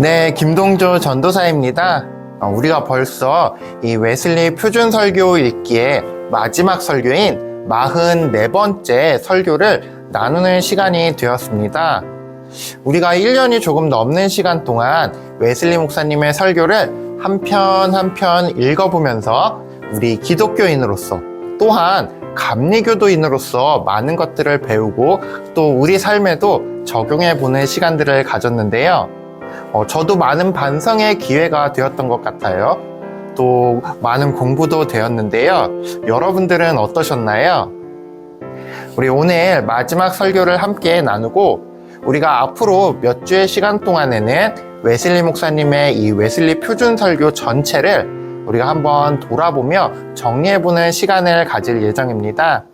네, 김동조 전도사입니다. 우리가 벌써 이 웨슬리 표준 설교 읽기의 마지막 설교인 44번째 설교를 나누는 시간이 되었습니다. 우리가 1년이 조금 넘는 시간 동안 웨슬리 목사님의 설교를 한 편 한 편 읽어보면서 우리 기독교인으로서 또한 감리교도인으로서 많은 것들을 배우고 또 우리 삶에도 적용해보는 시간들을 가졌는데요. 저도 많은 반성의 기회가 되었던 것 같아요. 또 많은 공부도 되었는데요. 여러분들은 어떠셨나요? 우리 오늘 마지막 설교를 함께 나누고 우리가 앞으로 몇 주의 시간 동안에는 웨슬리 목사님의 이 웨슬리 표준 설교 전체를 우리가 한번 돌아보며 정리해보는 시간을 가질 예정입니다.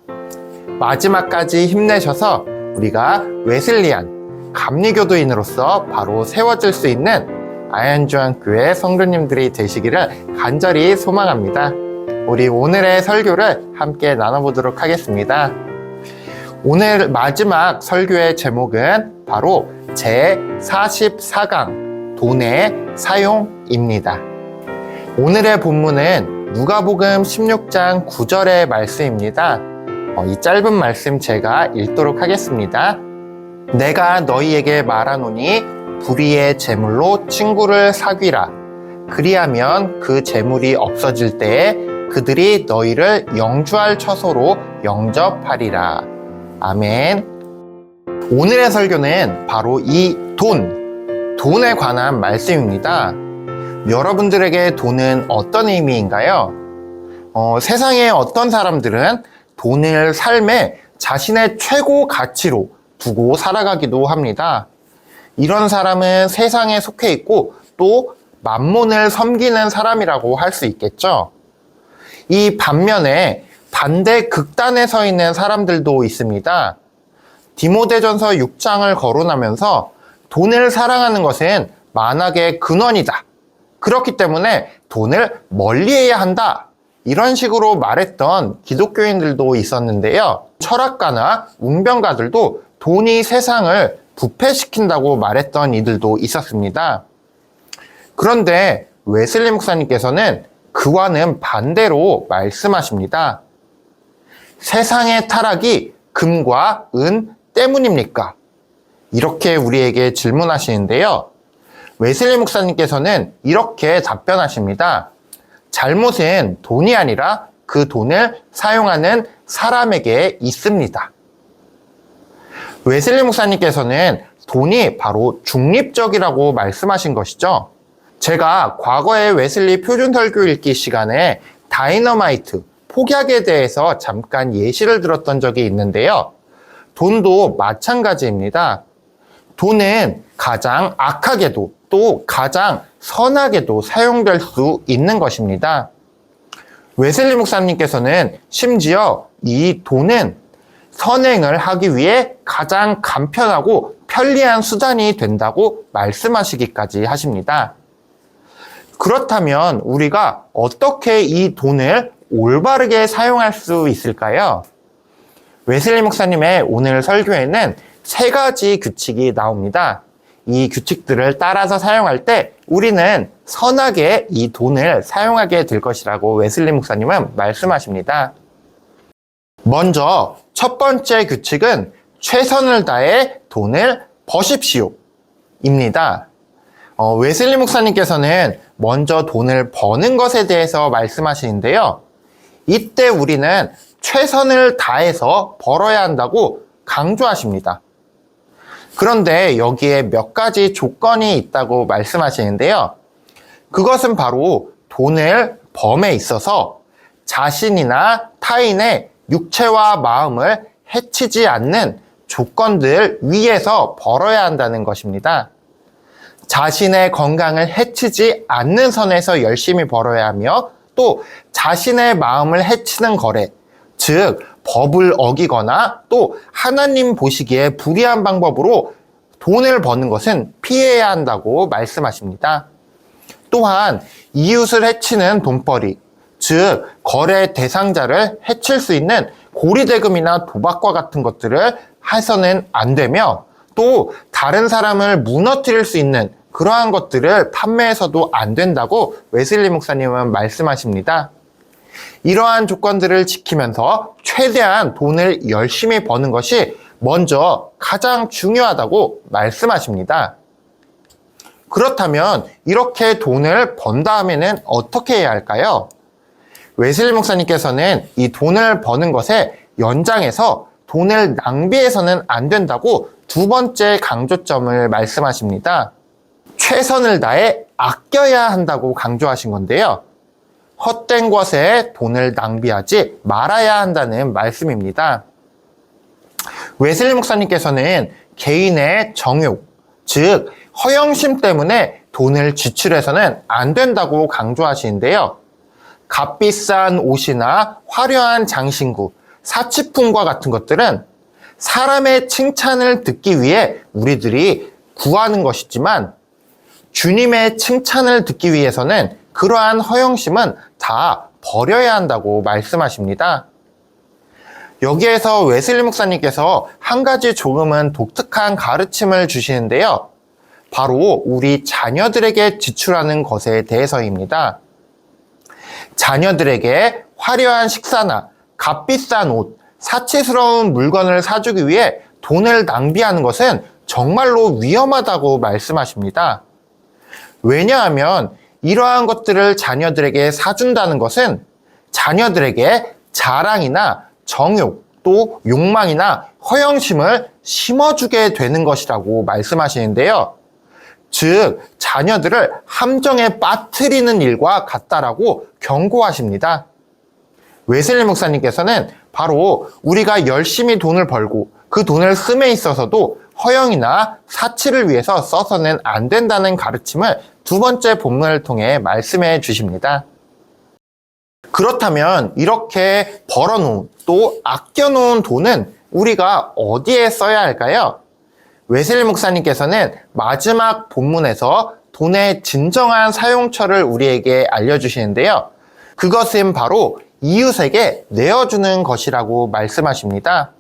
마지막까지 힘내셔서 우리가 웨슬리안 감리교도인으로서 바로 세워질 수 있는 아현주한교회 성도님들이 되시기를 간절히 소망합니다. 우리 오늘의 설교를 함께 나눠보도록 하겠습니다. 오늘 마지막 설교의 제목은 바로 제44강 돈의 사용입니다. 오늘의 본문은 누가복음 16장 9절의 말씀입니다. 이 짧은 말씀 제가 읽도록 하겠습니다. 내가 너희에게 말하노니 불의의 재물로 친구를 사귀라. 그리하면 그 재물이 없어질 때에 그들이 너희를 영주할 처소로 영접하리라. 아멘. 오늘의 설교는 바로 이 돈에 관한 말씀입니다. 여러분들에게 돈은 어떤 의미인가요? 세상의 어떤 사람들은 돈을 삶의 자신의 최고 가치로 두고 살아가기도 합니다. 이런 사람은 세상에 속해 있고 또 만몬을 섬기는 사람이라고 할 수 있겠죠. 이 반면에 반대 극단에 서 있는 사람들도 있습니다. 디모데전서 6장을 거론하면서 돈을 사랑하는 것은 만악의 근원이다. 그렇기 때문에 돈을 멀리해야 한다. 이런 식으로 말했던 기독교인들도 있었는데요. 철학가나 웅변가들도 돈이 세상을 부패시킨다고 말했던 이들도 있었습니다. 그런데 웨슬리 목사님께서는 그와는 반대로 말씀하십니다. 세상의 타락이 금과 은 때문입니까? 이렇게 우리에게 질문하시는데요. 웨슬리 목사님께서는 이렇게 답변하십니다. 잘못은 돈이 아니라 그 돈을 사용하는 사람에게 있습니다. 웨슬리 목사님께서는 돈이 바로 중립적이라고 말씀하신 것이죠. 제가 과거에 웨슬리 표준 설교 읽기 시간에 다이너마이트, 폭약에 대해서 잠깐 예시를 들었던 적이 있는데요. 돈도 마찬가지입니다. 돈은 가장 악하게도 또 가장 선하게도 사용될 수 있는 것입니다. 웨슬리 목사님께서는 심지어 이 돈은 선행을 하기 위해 가장 간편하고 편리한 수단이 된다고 말씀하시기까지 하십니다. 그렇다면 우리가 어떻게 이 돈을 올바르게 사용할 수 있을까요? 웨슬리 목사님의 오늘 설교에는 3가지 규칙이 나옵니다. 이 규칙들을 따라서 사용할 때 우리는 선하게 이 돈을 사용하게 될 것이라고 웨슬리 목사님은 말씀하십니다. 먼저 첫 번째 규칙은 최선을 다해 돈을 버십시오 입니다. 웨슬리 목사님께서는 먼저 돈을 버는 것에 대해서 말씀하시는데요. 이때 우리는 최선을 다해서 벌어야 한다고 강조하십니다. 그런데 여기에 몇 가지 조건이 있다고 말씀하시는데요. 그것은 바로 돈을 범에 있어서 자신이나 타인의 육체와 마음을 해치지 않는 조건들 위에서 벌어야 한다는 것입니다. 자신의 건강을 해치지 않는 선에서 열심히 벌어야 하며 또 자신의 마음을 해치는 거래, 즉 법을 어기거나 또 하나님 보시기에 불의한 방법으로 돈을 버는 것은 피해야 한다고 말씀하십니다. 또한 이웃을 해치는 돈벌이, 즉 거래 대상자를 해칠 수 있는 고리대금이나 도박과 같은 것들을 해서는 안 되며 또 다른 사람을 무너뜨릴 수 있는 그러한 것들을 판매해서도 안 된다고 웨슬리 목사님은 말씀하십니다. 이러한 조건들을 지키면서 최대한 돈을 열심히 버는 것이 먼저 가장 중요하다고 말씀하십니다. 그렇다면 이렇게 돈을 번 다음에는 어떻게 해야 할까요? 웨슬리 목사님께서는 이 돈을 버는 것에 연장해서 돈을 낭비해서는 안 된다고 두 번째 강조점을 말씀하십니다. 최선을 다해 아껴야 한다고 강조하신 건데요. 헛된 것에 돈을 낭비하지 말아야 한다는 말씀입니다. 웨슬리 목사님께서는 개인의 정욕, 즉 허영심 때문에 돈을 지출해서는 안 된다고 강조하시는데요. 값비싼 옷이나 화려한 장신구, 사치품과 같은 것들은 사람의 칭찬을 듣기 위해 우리들이 구하는 것이지만 주님의 칭찬을 듣기 위해서는 그러한 허영심은 다 버려야 한다고 말씀하십니다. 여기에서 웨슬리 목사님께서 한 가지 조금은 독특한 가르침을 주시는데요. 바로 우리 자녀들에게 지출하는 것에 대해서입니다. 자녀들에게 화려한 식사나 값비싼 옷, 사치스러운 물건을 사주기 위해 돈을 낭비하는 것은 정말로 위험하다고 말씀하십니다. 왜냐하면 이러한 것들을 자녀들에게 사준다는 것은 자녀들에게 자랑이나 정욕, 또 욕망이나 허영심을 심어주게 되는 것이라고 말씀하시는데요. 즉, 자녀들을 함정에 빠뜨리는 일과 같다라고 경고하십니다. 웨슬리 목사님께서는 바로 우리가 열심히 돈을 벌고 그 돈을 씀에 있어서도 허영이나 사치를 위해서 써서는 안 된다는 가르침을 두 번째 본문을 통해 말씀해 주십니다. 그렇다면 이렇게 벌어놓은 또 아껴놓은 돈은 우리가 어디에 써야 할까요? 웨슬리 목사님께서는 마지막 본문에서 돈의 진정한 사용처를 우리에게 알려주시는데요. 그것은 바로 이웃에게 내어주는 것이라고 말씀하십니다.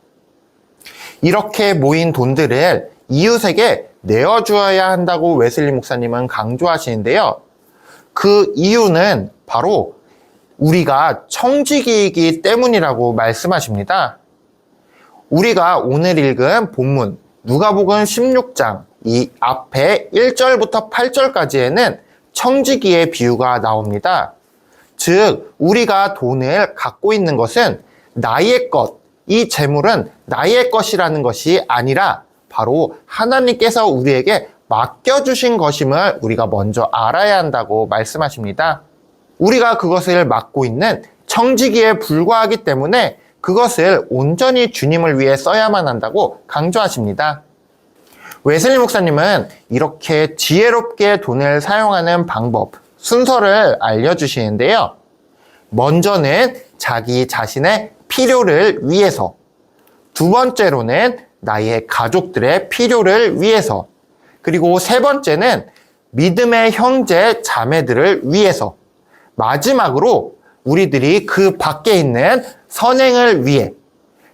이렇게 모인 돈들을 이웃에게 내어주어야 한다고 웨슬리 목사님은 강조하시는데요. 그 이유는 바로 우리가 청지기이기 때문이라고 말씀하십니다. 우리가 오늘 읽은 본문 누가복음 16장 이 앞에 1절부터 8절까지에는 청지기의 비유가 나옵니다. 즉 우리가 돈을 갖고 있는 것은 나의 것, 이 재물은 나의 것이라는 것이 아니라 바로 하나님께서 우리에게 맡겨주신 것임을 우리가 먼저 알아야 한다고 말씀하십니다. 우리가 그것을 맡고 있는 청지기에 불과하기 때문에 그것을 온전히 주님을 위해 써야만 한다고 강조하십니다. 웨슬리 목사님은 이렇게 지혜롭게 돈을 사용하는 방법, 순서를 알려주시는데요. 먼저는 자기 자신의 필요를 위해서, 두 번째로는 나의 가족들의 필요를 위해서, 그리고 세 번째는 믿음의 형제 자매들을 위해서, 마지막으로 우리들이 그 밖에 있는 선행을 위해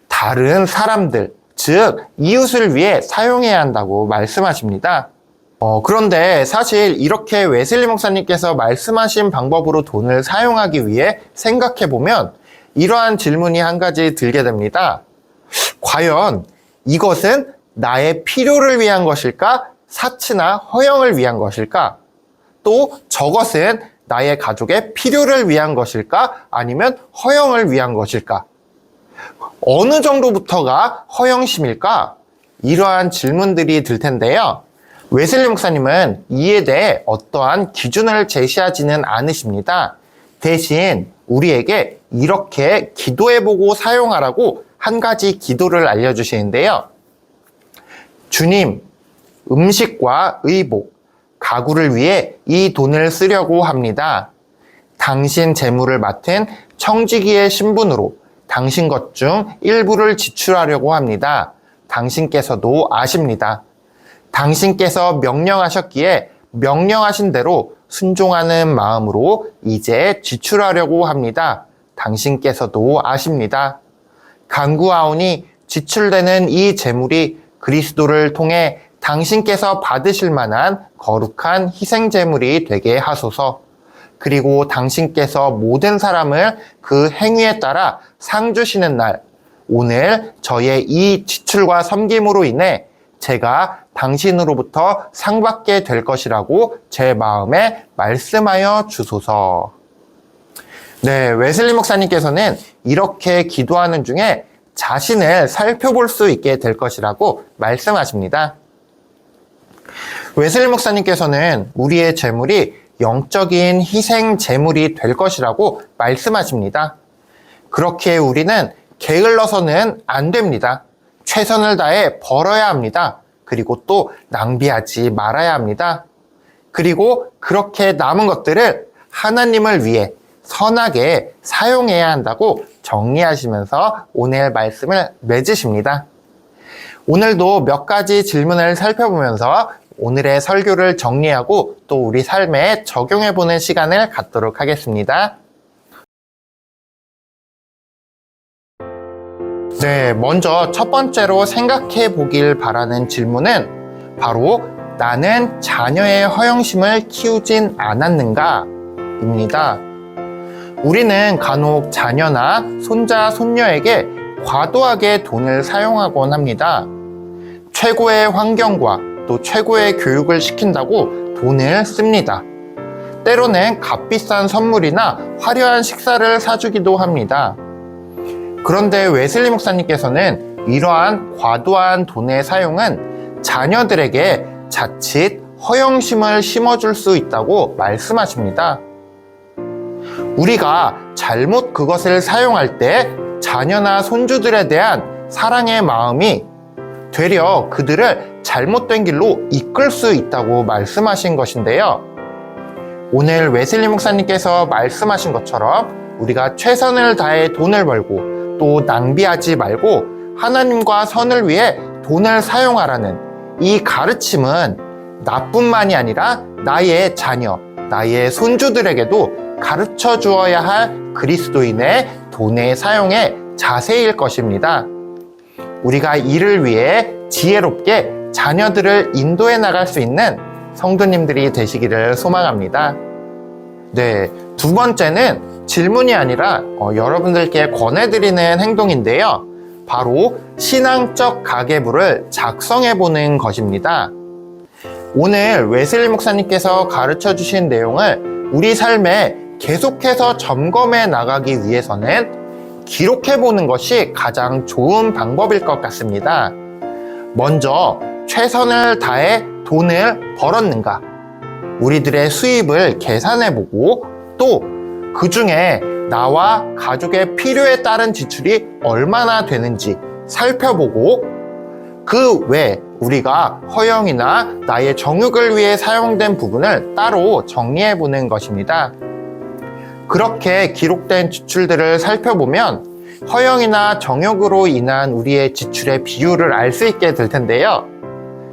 다른 사람들, 즉 이웃을 위해 사용해야 한다고 말씀하십니다. 그런데 사실 이렇게 웨슬리 목사님께서 말씀하신 방법으로 돈을 사용하기 위해 생각해보면 이러한 질문이 한 가지 들게 됩니다. 과연 이것은 나의 필요를 위한 것일까? 사치나 허영을 위한 것일까? 또 저것은 나의 가족의 필요를 위한 것일까? 아니면 허영을 위한 것일까? 어느 정도부터가 허영심일까? 이러한 질문들이 들 텐데요. 웨슬리 목사님은 이에 대해 어떠한 기준을 제시하지는 않으십니다. 대신 우리에게 이렇게 기도해보고 사용하라고 한 가지 기도를 알려주시는데요. 주님, 음식과 의복, 가구를 위해 이 돈을 쓰려고 합니다. 당신 재물을 맡은 청지기의 신분으로 당신 것 중 일부를 지출하려고 합니다. 당신께서도 아십니다. 당신께서 명령하셨기에 명령하신 대로 순종하는 마음으로 이제 지출하려고 합니다. 당신께서도 아십니다. 간구하오니 지출되는 이 재물이 그리스도를 통해 당신께서 받으실 만한 거룩한 희생제물이 되게 하소서. 그리고 당신께서 모든 사람을 그 행위에 따라 상 주시는 날, 오늘 저의 이 지출과 섬김으로 인해 제가 당신으로부터 상 받게 될 것이라고 제 마음에 말씀하여 주소서. 네, 웨슬리 목사님께서는 이렇게 기도하는 중에 자신을 살펴볼 수 있게 될 것이라고 말씀하십니다. 웨슬리 목사님께서는 우리의 재물이 영적인 희생 제물이 될 것이라고 말씀하십니다. 그렇게 우리는 게을러서는 안 됩니다. 최선을 다해 벌어야 합니다. 그리고 또 낭비하지 말아야 합니다. 그리고 그렇게 남은 것들을 하나님을 위해 선하게 사용해야 한다고 정리하시면서 오늘 말씀을 맺으십니다. 오늘도 몇 가지 질문을 살펴보면서 오늘의 설교를 정리하고 또 우리 삶에 적용해보는 시간을 갖도록 하겠습니다. 네, 먼저 첫 번째로 생각해 보길 바라는 질문은 바로 나는 자녀의 허영심을 키우진 않았는가? 입니다. 우리는 간혹 자녀나 손자, 손녀에게 과도하게 돈을 사용하곤 합니다. 최고의 환경과 또 최고의 교육을 시킨다고 돈을 씁니다. 때로는 값비싼 선물이나 화려한 식사를 사주기도 합니다. 그런데 웨슬리 목사님께서는 이러한 과도한 돈의 사용은 자녀들에게 자칫 허영심을 심어줄 수 있다고 말씀하십니다. 우리가 잘못 그것을 사용할 때 자녀나 손주들에 대한 사랑의 마음이 되려 그들을 잘못된 길로 이끌 수 있다고 말씀하신 것인데요. 오늘 웨슬리 목사님께서 말씀하신 것처럼 우리가 최선을 다해 돈을 벌고 또 낭비하지 말고 하나님과 선을 위해 돈을 사용하라는 이 가르침은 나뿐만이 아니라 나의 자녀, 나의 손주들에게도 가르쳐 주어야 할 그리스도인의 돈의 사용의 자세일 것입니다. 우리가 이를 위해 지혜롭게 자녀들을 인도해 나갈 수 있는 성도님들이 되시기를 소망합니다. 네, 두 번째는 질문이 아니라 여러분들께 권해드리는 행동인데요. 바로 신앙적 가계부를 작성해보는 것입니다. 오늘 웨슬리 목사님께서 가르쳐 주신 내용을 우리 삶에 계속해서 점검해 나가기 위해서는 기록해보는 것이 가장 좋은 방법일 것 같습니다. 먼저 최선을 다해 돈을 벌었는가? 우리들의 수입을 계산해보고 또 그 중에 나와 가족의 필요에 따른 지출이 얼마나 되는지 살펴보고 그 외 우리가 허영이나 나의 정욕을 위해 사용된 부분을 따로 정리해보는 것입니다. 그렇게 기록된 지출들을 살펴보면 허영이나 정욕으로 인한 우리의 지출의 비율을 알 수 있게 될 텐데요.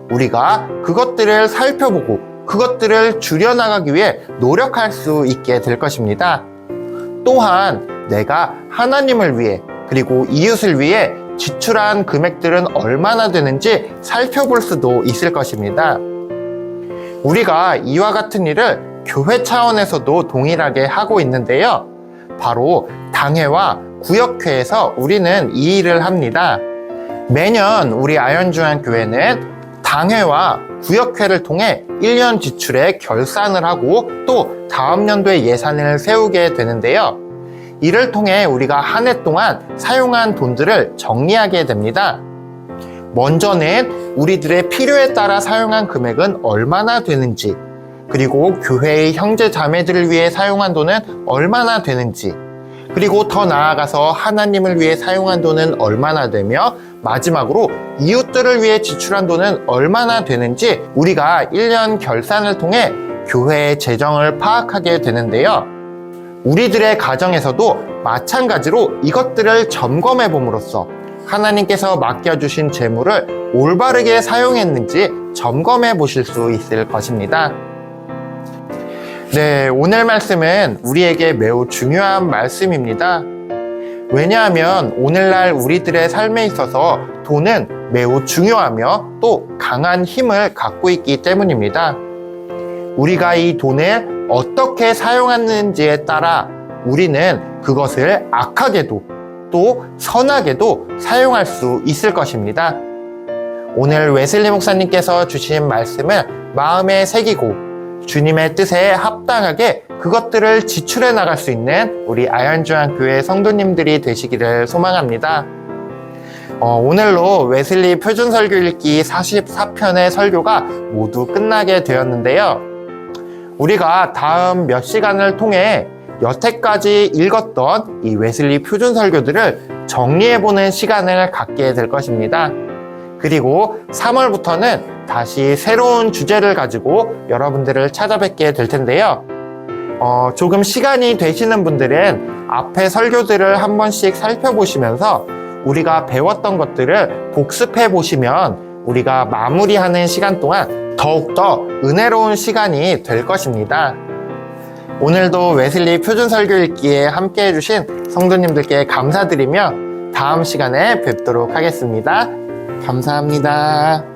우리가 그것들을 살펴보고 그것들을 줄여나가기 위해 노력할 수 있게 될 것입니다. 또한 내가 하나님을 위해 그리고 이웃을 위해 지출한 금액들은 얼마나 되는지 살펴볼 수도 있을 것입니다. 우리가 이와 같은 일을 교회 차원에서도 동일하게 하고 있는데요. 바로 당회와 구역회에서 우리는 이 일을 합니다. 매년 우리 아현중앙교회는 당회와 구역회를 통해 1년 지출에 결산을 하고 또 다음 연도에 예산을 세우게 되는데요. 이를 통해 우리가 한 해 동안 사용한 돈들을 정리하게 됩니다. 먼저는 우리들의 필요에 따라 사용한 금액은 얼마나 되는지, 그리고 교회의 형제 자매들을 위해 사용한 돈은 얼마나 되는지, 그리고 더 나아가서 하나님을 위해 사용한 돈은 얼마나 되며 마지막으로 이웃들을 위해 지출한 돈은 얼마나 되는지 우리가 1년 결산을 통해 교회의 재정을 파악하게 되는데요. 우리들의 가정에서도 마찬가지로 이것들을 점검해 봄으로써 하나님께서 맡겨주신 재물을 올바르게 사용했는지 점검해 보실 수 있을 것입니다. 네, 오늘 말씀은 우리에게 매우 중요한 말씀입니다. 왜냐하면 오늘날 우리들의 삶에 있어서 돈은 매우 중요하며 또 강한 힘을 갖고 있기 때문입니다. 우리가 이 돈을 어떻게 사용하는지에 따라 우리는 그것을 악하게도 또 선하게도 사용할 수 있을 것입니다. 오늘 웨슬리 목사님께서 주신 말씀을 마음에 새기고 주님의 뜻에 합당하게 그것들을 지출해 나갈 수 있는 우리 아현중앙교회 성도님들이 되시기를 소망합니다. 오늘로 웨슬리 표준설교 읽기 44편의 설교가 모두 끝나게 되었는데요. 우리가 다음 몇 시간을 통해 여태까지 읽었던 이 웨슬리 표준설교들을 정리해보는 시간을 갖게 될 것입니다. 그리고 3월부터는 다시 새로운 주제를 가지고 여러분들을 찾아뵙게 될 텐데요. 조금 시간이 되시는 분들은 앞에 설교들을 한 번씩 살펴보시면서 우리가 배웠던 것들을 복습해 보시면 우리가 마무리하는 시간 동안 더욱더 은혜로운 시간이 될 것입니다. 오늘도 웨슬리 표준설교 읽기에 함께 해주신 성도님들께 감사드리며 다음 시간에 뵙도록 하겠습니다. 감사합니다.